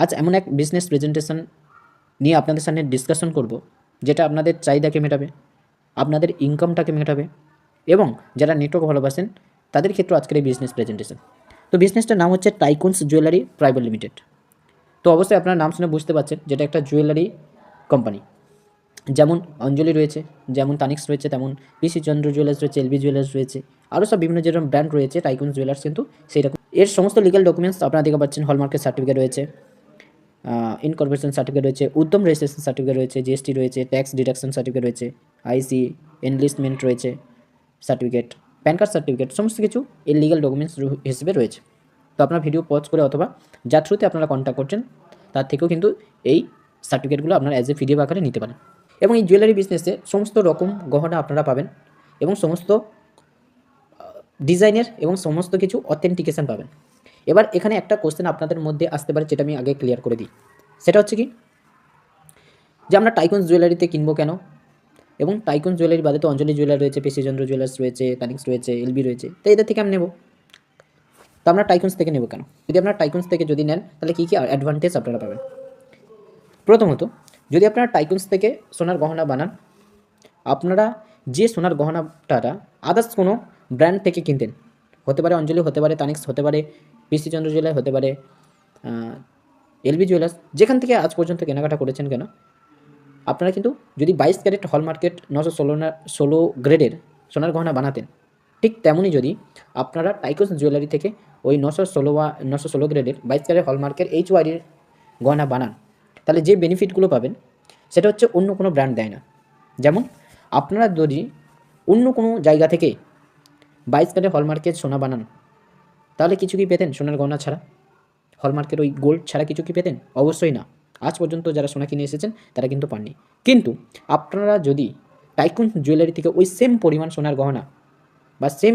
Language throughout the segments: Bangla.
আজ এমন এক বিজনেস প্রেজেন্টেশন নিয়ে আপনাদের সামনে ডিসকাশন করব, যেটা আপনাদের চাহিদাকে মেটাবে, আপনাদের ইনকামটাকে মেটাবে এবং যারা নেটওয়ার্ক ভালোবাসেন তাদের ক্ষেত্রে আজকের এই বিজনেস প্রেজেন্টেশন। তো বিজনেসটার নাম হচ্ছে টাইকুনস জুয়েলারি প্রাইভেট লিমিটেড। তো অবশ্যই আপনারা নাম শুনে বুঝতে পারছেন যেটা একটা জুয়েলারি কোম্পানি। যেমন অঞ্জলি রয়েছে, যেমন তানিক্স রয়েছে, তেমন পিসি চন্দ্র জুয়েলার্স রয়েছে, এলবি জুয়েলার্স রয়েছে, আরও সব বিভিন্ন যেরকম ব্র্যান্ড রয়েছে টাইকুনস জুয়েলার্স কিন্তু সেই রকম। এর সমস্ত লিগ্যাল ডকুমেন্টস আপনারা দেখতে পাচ্ছেন। হলমার্কের সার্টিফিকেট রয়েছে, ইনকর্পোরেশন সার্টিফিকেট রয়েছে, উদ্যম রেজিস্ট্রেশন সার্টিফিকেট রয়েছে, জিএসটি রয়েছে, ট্যাক্স ডিডাকশন সার্টিফিকেট রয়েছে, আইসি এনলিস্টমেন্ট রয়েছে সার্টিফিকেট, প্যান কার্ড সার্টিফিকেট, সমস্ত কিছু এর লিগাল ডকুমেন্টস হিসেবে রয়েছে। তো আপনার ভিডিও পজ করে অথবা যার থ্রুতে আপনারা কন্ট্যাক্ট করছেন তার থেকেও কিন্তু এই সার্টিফিকেটগুলো আপনারা অ্যাজ এ পিডিএফ আকারে নিতে পারেন। এবং এই জুয়েলারি বিজনেসে সমস্ত রকম গহনা আপনারা পাবেন এবং সমস্ত ডিজাইনের এবং সমস্ত কিছু অথেন্টিকেশন পাবেন। এবার এখানে একটা কোশ্চেন আপনাদের মধ্যে আসতে পারে, যেটা আমি আগে ক্লিয়ার করে দিই। সেটা হচ্ছে কি, যে আমরা টাইকুনস জুয়েলারিতে কিনবো কেন, এবং টাইকুনস জুয়েলারি বাদে তো অঞ্জলি জুয়েলারি রয়েছে, পিসি চন্দ্র জুয়েলার্স রয়েছে, তানিক্স রয়েছে, এলবি রয়েছে, তো এদের থেকে আমি নেব। তো আমরা টাইকুনস থেকে নেব কেন? যদি আপনারা টাইকুনস থেকে যদি নেন তাহলে কী কী অ্যাডভান্টেজ আপনারা পাবেন? প্রথমত, যদি আপনারা টাইকুনস থেকে সোনার গহনা বানান, আপনারা যে সোনার গহনাটা আদার্স কোনো ব্র্যান্ড থেকে কিনতেন, হতে পারে অঞ্জলি, হতে পারে তানিক্স, হতে পারে পিসি চন্দ্র জুয়েলারি, হতে পারে এলবি জুয়েলার্স, যেখান থেকে আজ পর্যন্ত কেনাকাটা করেছেন কেন, আপনারা কিন্তু যদি 22 ক্যারেট হলমার্কেট 916 গ্রেডের সোনার গহনা বানাতেন, ঠিক তেমনই যদি আপনারা টাইকুনস জুয়েলারি থেকে ওই 916 গ্রেডের 22 ক্যারেট হলমার্কের এইচওয়াইডির গহনা বানান, তাহলে যে বেনিফিটগুলো পাবেন সেটা হচ্ছে অন্য কোনো ব্র্যান্ড দেয় না। যেমন আপনারা যদি অন্য কোনো জায়গা থেকে 22 ক্যারেট হলমার্কের সোনা বানান, তাহলে কিছু কি পেতেন সোনার গহনা ছাড়া? হলমার্কের ওই গোল্ড ছাড়া কিছু কি পেতেন? অবশ্যই না। আজ পর্যন্ত যারা সোনা কিনে এসেছেন তারা কিন্তু পাননি। কিন্তু আপনারা যদি টাইকুনস জুয়েলারি থেকে ওই সেম পরিমাণ সোনার গহনা বা সেম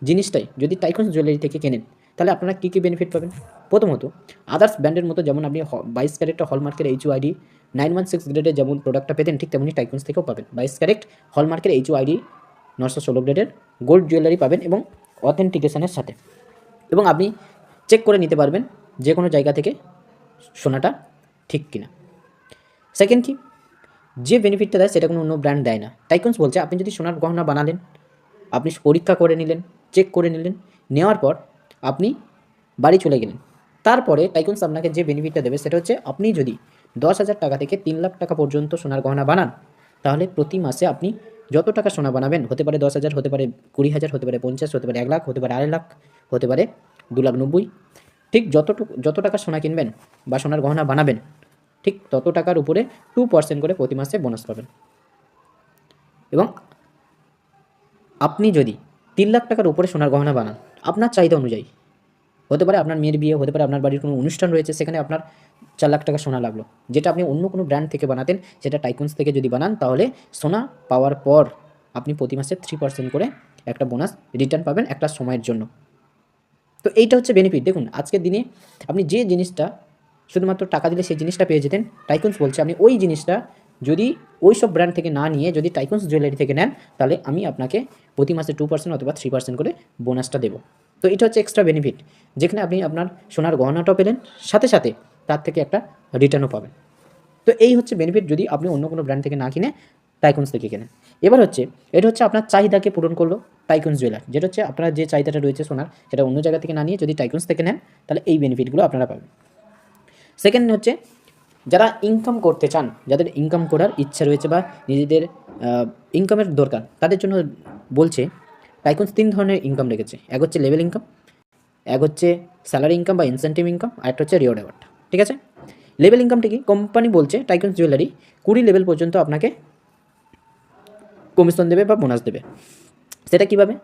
জিনিসটাই যদি টাইকুনস জুয়েলারি থেকে কেনেন, তাহলে আপনারা কী কী বেনিফিট পাবেন? প্রথমত, আদার্স ব্র্যান্ডের মতো যেমন আপনি 22 ক্যারেটটা হলমার্কের এইচওআইডি 916 গ্রেডের যেমন প্রোডাক্টটা পেতেন, ঠিক তেমনি টাইকুনস থেকেও পাবেন 22 ক্যারেট হলমার্কের এইচওআইডি 916 গ্রেডের গোল্ড জুয়েলারি পাবেন এবং অথেন্টিকেশনের সাথে। এবং আপনি চেক করে নিতে পারবেন যে কোনো জায়গা থেকে সোনাটা ঠিক কিনা। সেকেন্ড কি, যে বেনিফিটটা দেয় সেটা কোনো অন্য ব্র্যান্ড দেয় না। টাইকুনস বলছে আপনি যদি সোনার গহনা বানালেন, আপনি পরীক্ষা করে নিলেন, চেক করে নিলেন, নেওয়ার পর আপনি বাড়ি চলে গেলেন, তারপরে টাইকুনস আপনাকে যে বেনিফিটটা দেবে সেটা হচ্ছে আপনি যদি 10,000 টাকা থেকে 3 লাখ টাকা পর্যন্ত সোনার গহনা বানান, তাহলে প্রতি মাসে আপনি যত টাকা সোনা বানাবেন, হতে পারে 10,000, হতে পারে 20,000, হতে পারে 50, হতে পারে 1 লাখ, হতে পারে 2.5 লাখ, হতে পারে 2,90,000, ঠিক যত টাকা সোনা কিনবেন বা সোনার গহনা বানাবেন, ঠিক তত টাকার উপরে 2% করে প্রতি মাসে বোনাস পাবেন। এবং আপনি যদি 3 লাখ টাকার উপরে সোনার গহনা বানান, আপনার চাহিদা অনুযায়ী, হতে পারে আপনার মেয়ের বিয়ে, হতে পারে আপনার বাড়ির কোনো অনুষ্ঠান রয়েছে, সেখানে আপনার 4 লাখ টাকা সোনা লাগলো, যেটা আপনি অন্য কোনো ব্র্যান্ড থেকে বানাতেন, সেটা টাইকুনস থেকে যদি বানান, তাহলে সোনা পাওয়ার পর আপনি প্রতি মাসে 3% করে একটা বোনাস রিটার্ন পাবেন একটা সময়ের জন্য। তো এইটা হচ্ছে বেনিফিট। দেখুন, আজকের দিনে আপনি যে জিনিসটা শুধুমাত্র টাকা দিলে সেই জিনিসটা পেয়ে যেতেন, টাইকুনস বলছে আপনি ওই জিনিসটা যদি ওই সব ব্র্যান্ড থেকে না নিয়ে যদি টাইকুনস জুয়েলারি থেকে নেন, তাহলে আমি আপনাকে প্রতি মাসে 2% অথবা 3% করে বোনাসটা দেবো। তো এটা হচ্ছে এক্সট্রা বেনিফিট, যেখানে আপনি আপনার সোনার গহনাটাও পেলেন, সাথে সাথে তার থেকে একটা রিটার্নও পাবেন। তো এই হচ্ছে বেনিফিট যদি আপনি অন্য কোনো ব্র্যান্ড থেকে না কিনে টাইকুনস থেকে কেনেন। এবার হচ্ছে এটা হচ্ছে আপনার চাহিদাকে পূরণ করলো টাইকুনস জুয়েলার, যেটা হচ্ছে আপনার যে চাহিদাটা রয়েছে সোনার, সেটা অন্য জায়গা থেকে না নিয়ে যদি টাইকুনস থেকে নেন, তাহলে এই বেনিফিটগুলো আপনারা পাবেন। সেকেন্ড হচ্ছে, যারা ইনকাম করতে চান, যাদের ইনকাম করার ইচ্ছা রয়েছে বা নিজেদের ইনকামের দরকার, তাদের জন্য বলছে টাইকুনস 3 ধরনের ইনকাম রেখেছে। এক হচ্ছে লেভেল ইনকাম, এক হচ্ছে স্যালারি ইনকাম বা ইনসেন্টিভ ইনকাম, আর একটা হচ্ছে রিওয়ার্ড অ্যাওয়ার্ড। ঠিক আছে, লেভেল ইনকামটি কি, কোম্পানি বলছে টাইকুনস জুয়েলারি 20 লেভেল পর্যন্ত আপনাকে কমিশন দেবে বা বোনাস দেবে। সেটা কীভাবে?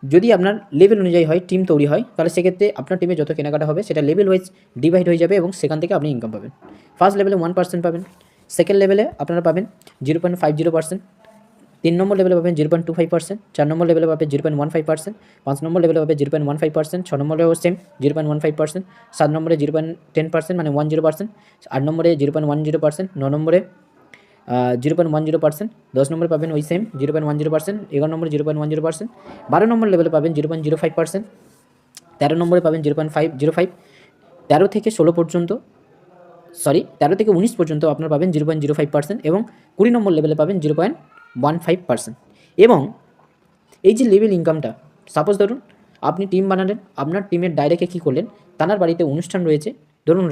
যদি আপনার লেভেল অনুযায়ী হয়, টিম তৈরি হয়, তাহলে সেক্ষেত্রে আপনার টিমে যত কেনাকাটা হবে সেটা লেভেল ওয়াইজ ডিভাইড হয়ে যাবে এবং সেখান থেকে আপনি ইনকাম পাবেন। ফার্স্ট লেভেলে 1% পাবেন, সেকেন্ড লেভেলে আপনারা পাবেন 0.50%, 3 নম্বর লেভেলে পাবেন 0.25%, 4 নম্বর লেভেলে পাবেন 0.15%, 5 নম্বর লেভেলে পাবেন 0.15%, 6 নম্বরেও সেম 0.15%, 7 নম্বরে 0.10% মানে 10%, 8 নম্বরে 0.10%, 9 নম্বরে 0.10%, 10 নম্বরে পাবেন ওই সেম 0.10%, 11 নম্বরে 0.10%, 12 নম্বর লেভেলে পাবেন 0.05%, 13 নম্বরে পাবেন 0.505, 13 থেকে 16 পর্যন্ত থেকে 19 পর্যন্ত আপনারা পাবেন 0.05% এবং 20 নম্বর লেভেলে পাবেন 0.15%। এবং এই যে লেভেল ইনকামটা, সাপোজ ধরুন আপনি টিম বানালেন, আপনার টিমের ডাইরেক্টে কী করলেন, তানার বাড়িতে অনুষ্ঠান রয়েছে, ধরুন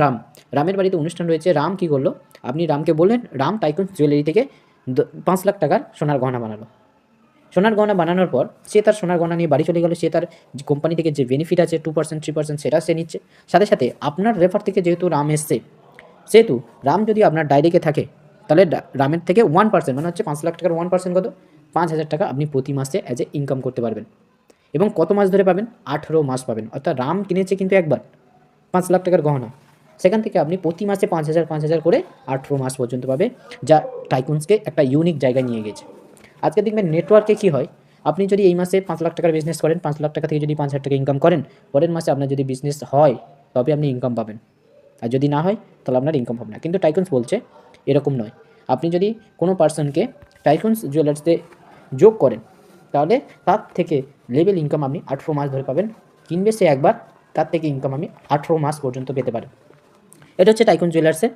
রামের বাড়িতে অনুষ্ঠান রয়েছে, রাম কী করলো, আপনি রামকে বললেন রাম টাইকুনস জুয়েলারি থেকে 5 লাখ টাকার সোনার গহনা বানালো। সোনার গহনা বানানোর পর সে তার সোনার গহনা নিয়ে বাড়ি চলে গেল, সে তার কোম্পানি থেকে যে বেনিফিট আছে 2% 3% সেটা সে নিচ্ছে। সাথে সাথে আপনার রেফার থেকে যেহেতু রাম এসছে, সেহেতু রাম যদি আপনার ডাইরেক্টে থাকে, তাহলে রামের থেকে 1% মানে হচ্ছে 5 লাখ টাকার 1% কত, 5,000 টাকা আপনি প্রতি মাসে অ্যাজ এ ইনকাম করতে পারবেন। এবং কত মাস ধরে পাবেন, 18 মাস পাবেন। অর্থাৎ রাম কিনেছে কিন্তু একবার 5 লাখ টাকার গহনা, সেখান থেকে আপনি প্রতি মাসে 5,000 করে 18 মাস পর্যন্ত পাবে, যা টাইকুনসকে একটা ইউনিক জায়গায় নিয়ে গেছে। আজকে দেখবেন নেটওয়ার্কে কী হয়, আপনি যদি এই মাসে 5 লাখ টাকার বিজনেস করেন, 5 লাখ টাকা থেকে যদি 5,000 টাকা ইনকাম করেন, পরের মাসে আপনার যদি বিজনেস হয় তবে আপনি ইনকাম পাবেন, আর যদি না হয় তাহলে আপনার ইনকাম হবে না। কিন্তু টাইকুনস বলছে এরকম নয়। আপনি যদি কোনো পার্সনকে টাইকুনস জুয়েলার্সতে যোগ করেন, তাহলে তার থেকে লেভেল ইনকাম আপনি 18 মাস ধরে পাবেন। কিনবে সে একবার, তার থেকে ইনকাম আমি 18 মাস পর্যন্ত পেতে পারেন। এটা হচ্ছে টাইকুন জুয়েলার্সের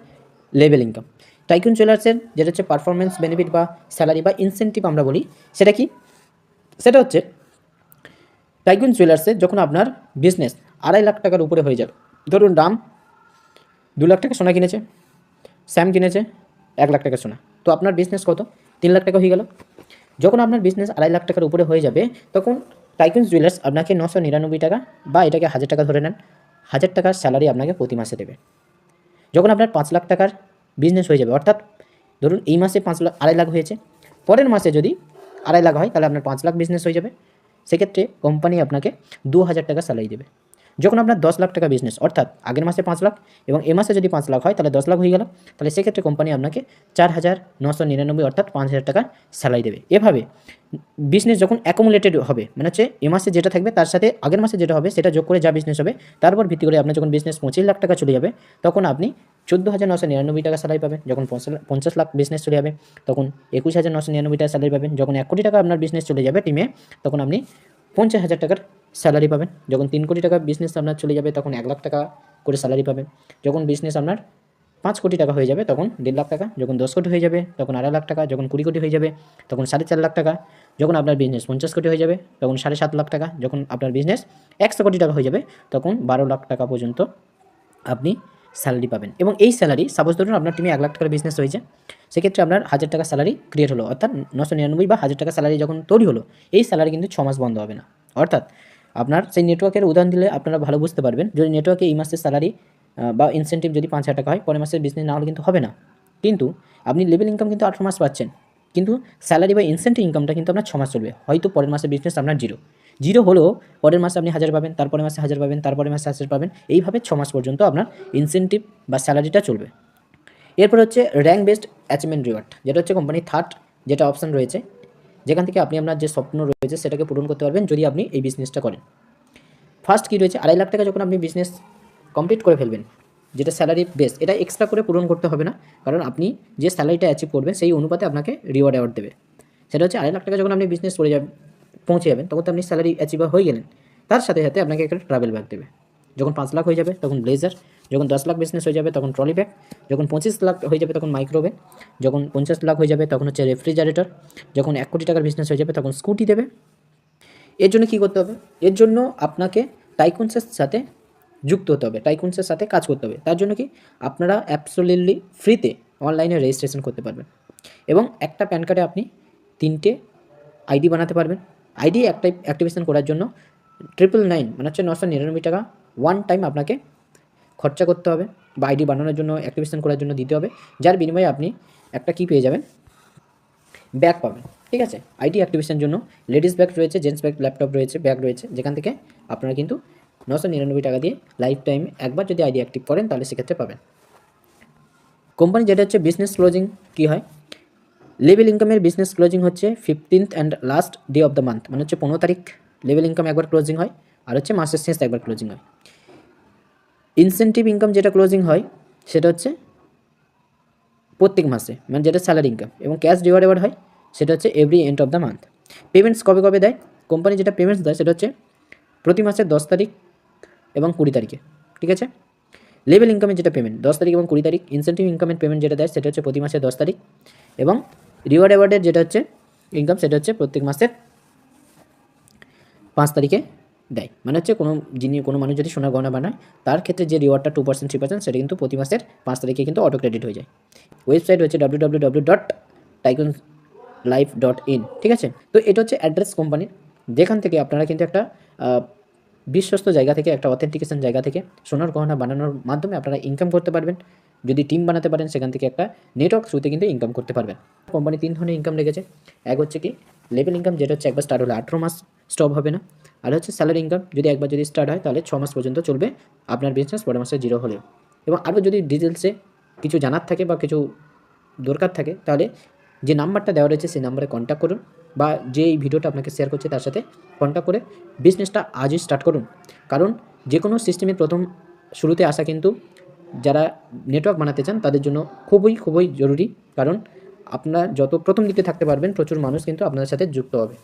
লেভেল ইনকাম। টাইকুন জুয়েলার্সের যেটা হচ্ছে পারফরমেন্স বেনিফিট বা স্যালারি বা ইনসেন্টিভ আমরা বলি, সেটা কি, সেটা হচ্ছে টাইকুন জুয়েলার্সে যখন আপনার বিজনেস 2.5 লাখ টাকার উপরে হয়ে যাবে, ধরুন রাম 2 লাখ টাকা সোনা কিনেছে, স্যাম কিনেছে 1 লাখ টাকা সোনা, তো আপনার বিজনেস কত, 3 লাখ টাকা হয়ে গেল। যখন আপনার বিজনেস 2.5 লাখ টাকার উপরে হয়ে যাবে, তখন টাইকুন জুয়েলার্স আপনাকে 999 টাকা বা এটাকে 1000 টাকা ধরে নেন, 1000 টাকার স্যালারি আপনাকে প্রতি মাসে দেবে। যখন আপনার 5 লাখ টাকার বিজনেস হয়ে যাবে, অর্থাৎ ধরুন এই মাসে 2.5 লাখ হয়েছে, পরের মাসে যদি 2.5 লাখ হয়, তাহলে আপনার 5 লাখ বিজনেস হয়ে যাবে। সেক্ষেত্রে কোম্পানি আপনাকে 2000 টাকা স্যালারি দেবে। যখন আপনার 10 লাখ টাকা বিজনেস, অর্থাৎ আগের মাসে 5 লাখ এবং এ মাসে যদি 5 লাখ হয়, তাহলে 10 লাখ হয়ে গেল, তাহলে সেক্ষেত্রে কোম্পানি আপনাকে 4,999 অর্থাৎ 5,000 টাকার স্যালারি দেবে। এভাবে বিজনেস যখন অ্যাকুমুলেটেড হবে, মানে হচ্ছে এ মাসে যেটা থাকবে তার সাথে আগের মাসে যেটা হবে সেটা যোগ করে যা বিজনেস হবে, তারপর ভিত্তি করে আপনার যখন বিজনেস 25 লাখ টাকা চলে যাবে, তখন আপনি 14,999 টাকা স্যালারি পাবেন। যখন 50 লাখ বিজনেস চলে যাবে, তখন 21,999 টাকা স্যালারি পাবেন। যখন 1 কোটি টাকা আপনার বিজনেস চলে যাবে টিমে, তখন আপনি 50,000 টাকার স্যালারি পাবেন। যখন 3 কোটি টাকা বিজনেস আপনার চলে যাবে, তখন 1 লাখ টাকা করে স্যালারি পাবেন। যখন বিজনেস আপনার 5 কোটি টাকা হয়ে যাবে, তখন 1.5 লাখ টাকা। যখন 10 কোটি হয়ে যাবে, তখন 2.5 লাখ টাকা। যখন 20 কোটি হয়ে যাবে, তখন 4.5 লাখ টাকা। যখন আপনার বিজনেস 50 কোটি হয়ে যাবে, তখন 7.5 লাখ টাকা। যখন আপনার বিজনেস 100 কোটি টাকা হয়ে যাবে, তখন 12 লাখ টাকা পর্যন্ত আপনি স্যালারি পাবেন। এবং এই স্যালারি, সাপোজ ধরুন আপনার টিমে 1 লাখ টাকার বিজনেস হয়েছে, সেক্ষেত্রে আপনার 1000 টাকা স্যালারি ক্রিয়েট হলো, অর্থাৎ 999 বা 1000 টাকা স্যালারি যখন তৈরি হলো, এই স্যালারি কিন্তু 6 মাস বন্ধ হবে না। অর্থাৎ আপনার সেই নেটওয়ার্কের উদাহরণ দিলে আপনারা ভালো বুঝতে পারবেন। যদি নেটওয়ার্কে এই মাসের স্যালারি বা ইনসেন্টিভ যদি 5,000 টাকা হয়, পরের মাসের বিজনেস না হলে কিন্তু হবে না। কিন্তু আপনি লেভেল ইনকাম কিন্তু 18 মাস পাচ্ছেন, কিন্তু স্যালারি বা ইনসেন্টিভ ইনকামটা কিন্তু আপনার 6 মাস চলবে। হয়তো পরের মাসের বিজনেস আপনার জিরো হলেও পরের মাসে আপনি 1000 পাবেন, তারপরের মাসে 1000 পাবেন, তারপরের মাসে 1000 পাবেন। এইভাবে 6 মাস পর্যন্ত আপনার ইনসেন্টিভ বা স্যালারিটা চলবে। এরপর হচ্ছে র্যাঙ্ক বেসড অ্যাচিভমেন্ট রিওয়ার্ড, যেটা হচ্ছে কোম্পানির থার্ড যেটা অপশন রয়েছে, যেখান থেকে আপনি আপনার যে স্বপ্ন রয়েছে সেটাকে পূরণ করতে পারবেন যদি আপনি এই বিজনেসটা করেন। ফার্স্ট কী রয়েছে, 2.5 লাখ টাকা যখন আপনি বিজনেস কমপ্লিট করে ফেলবেন, যেটা স্যালারি বেস, এটা এক্সট্রা করে পূরণ করতে হবে না, কারণ আপনি যে স্যালারিটা অ্যাচিভ করবেন সেই অনুপাতে আপনাকে রিওয়ার্ড অ্যাওয়ার্ড দেবে। সেটা হচ্ছে 2.5 লাখ টাকা যখন আপনি বিজনেস করে পৌঁছে যাবেন, তখন তো আপনি স্যালারি অ্যাচিভার হয়ে গেলেন, তার সাথে সাথে আপনাকে একটা ট্রাভেল ব্যাগ দেবে। যখন 5 লাখ হয়ে যাবে, তখন ব্লেজার। যখন 10 লাখ বিজনেস হয়ে যাবে, তখন ট্রলি ব্যাগ। যখন 25 লাখ হয়ে যাবে, তখন মাইক্রোওয়েভ। যখন 50 লাখ হয়ে যাবে, তখন হচ্ছে রেফ্রিজারেটর। যখন 1 কোটি টাকার বিজনেস হয়ে যাবে, তখন স্কুটি দেবে। এর জন্য কী করতে হবে, এর জন্য আপনাকে টাইকুনসের সাথে যুক্ত হতে হবে, টাইকুনসের সাথে কাজ করতে হবে। তার জন্য কি, আপনারা অ্যাবসোলিউটলি ফ্রিতে অনলাইনে রেজিস্ট্রেশন করতে পারবেন এবং একটা প্যান কার্ডে আপনি 3টে আইডি বানাতে পারবেন। আইডি অ্যাক্টিভেশন করার জন্য 999 মানে হচ্ছে 999 টাকা ওয়ান টাইম আপনাকে খরচা করতে হবে, বা আইডি বানানোর জন্য, অ্যাক্টিভেশন করার জন্য দিতে হবে, যার বিনিময়ে আপনি একটা কী পেয়ে যাবেন, ব্যাগ পাবেন। ঠিক আছে, আইডি অ্যাক্টিভেশনের জন্য লেডিস ব্যাগ রয়েছে, জেন্টস ব্যাগ, ল্যাপটপ রয়েছে, ব্যাগ রয়েছে, যেখান থেকে আপনারা কিন্তু 999 টাকা দিয়ে লাইফ টাইম একবার যদি আইডি অ্যাক্টিভ করেন, তাহলে সেক্ষেত্রে পাবেন। কোম্পানি যেটা হচ্ছে বিজনেস ক্লোজিং কী হয়, লেভেল ইনকামের বিজনেস ক্লোজিং হচ্ছে 15th and last day of the month, মানে হচ্ছে 15 তারিখ লেভেল ইনকাম একবার ক্লোজিং হয়, আর হচ্ছে মাসের শেষ একবার ক্লোজিং হয়। ইনসেন্টিভ ইনকাম যেটা ক্লোজিং হয়, সেটা হচ্ছে প্রত্যেক মাসে, মানে যেটা স্যালারি ইনকাম, এবং ক্যাশ রিওয়ার্ড হয় সেটা হচ্ছে every end of the month. Payments কবে কবে দেয়, কোম্পানি যেটা পেমেন্টস দেয় সেটা হচ্ছে প্রতি মাসের 10 তারিখ এবং 20 তারিখে। ঠিক আছে, লেভেল ইনকামের যেটা পেমেন্ট 10 তারিখ এবং 20 তারিখ, ইনসেন্টিভ ইনকামের পেমেন্ট যেটা দেয় সেটা হচ্ছে প্রতি মাসে 10 তারিখ, এবং রিওয়ার্ড অ্যাওয়ার্ডের যেটা হচ্ছে ইনকাম সেটা হচ্ছে প্রত্যেক মাসের 5 তারিখে দেয়। মানে হচ্ছে কোনো মানুষ যদি সোনার গয়না বানায় তার ক্ষেত্রে যে রিওয়ার্ডটা 2% 3% সেটা কিন্তু প্রতি মাসের 5 তারিখে কিন্তু অটো ক্রেডিট হয়ে যায়। ওয়েবসাইট হচ্ছে www.tycoonslife.in, ঠিক আছে। তো এটা হচ্ছে অ্যাড্রেস কোম্পানির, যেখান থেকে আপনারা কিন্তু একটা বিশ্বস্ত জায়গা থেকে, একটা অথেন্টিকেশন জায়গা থেকে সোনার গহনা বানানোর মাধ্যমে আপনারা ইনকাম করতে পারবেন। যদি টিম বানাতে পারেন সেখান থেকে একটা নেটওয়ার্ক থ্রুতে কিন্তু ইনকাম করতে পারবেন। কোম্পানি 3 ধরনের ইনকাম রেখেছে। এক হচ্ছে কি লেভেল ইনকাম, যেটা হচ্ছে একবার স্টার্ট হলে 18 মাস স্টপ হবে না। আর হচ্ছে স্যালারি ইনকাম, যদি একবার যদি স্টার্ট হয় তাহলে 6 মাস পর্যন্ত চলবে আপনার বিজনেস, পরের মাসে জিরো হলেও। এবং আরও যদি ডিটেলসে কিছু জানার থাকে বা কিছু দরকার থাকে তাহলে যে নাম্বারটা দেওয়া রয়েছে সেই নাম্বারে কন্ট্যাক্ট করুন, বা যে এই ভিডিওটা আপনাকে শেয়ার করছে তার সাথে কন্ট্যাক্ট করে বিজনেসটা আজই স্টার্ট করুন। কারণ যে কোনো সিস্টেমে প্রথম শুরুতে আসা কিন্তু যারা নেটওয়ার্ক বানাতে চান তাদের জন্য খুবই খুবই জরুরি। কারণ আপনারা যত প্রথম দিকে থাকতে পারবেন প্রচুর মানুষ কিন্তু আপনাদের সাথে যুক্ত হবে।